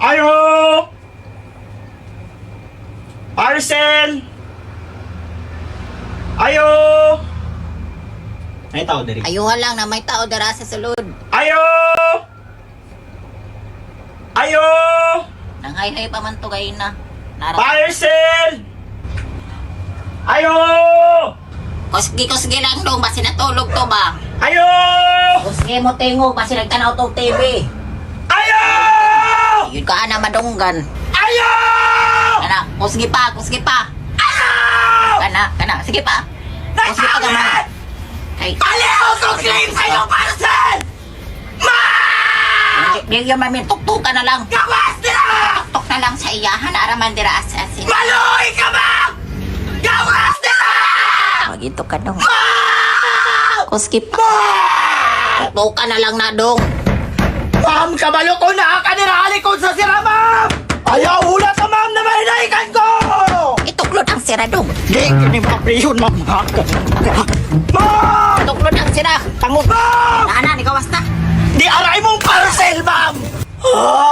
Ayo! Parcel! Ayo! Ay, tao dari. Ayuhan lang na may tao dara sa sulod. Ayo! Ayo! Nanghay-hay pa man to gay na. Parcel! Ayo! Kusgi lang dong, basi natulog to ba? Ayo! Kusgi mo tingog, basi nagtanaw tong TV. Ayo! Yun ka na madunggan. Ayo! Kana, kusgi pa. Ayo! Kana, sige pa. Kusgi pa gaman. Ay, Aliw ko claim sa iyong parcel! Ma! di yung mamin, tuktukan na lang. Gawas nila! Tuktok na lang sa iyahan, araman dira assassin. Maluhi ka ba? Gawas nila! Magito ka dong. Ma! Kusgi pa. Tuktukan na lang na dong. Ma'am, kabalo ko na kanirali ko sa sira, ma'am! Ayaw hula ka, ma'am, na mahinaikan ko! Ituklod ang sira dong. Di, ni mapriyon, ma'am. Ma'am! Ituklod ang sira. Tango. Ma'am! Nana, ni kawas na. Di aray mong parcel, ma'am! Ah!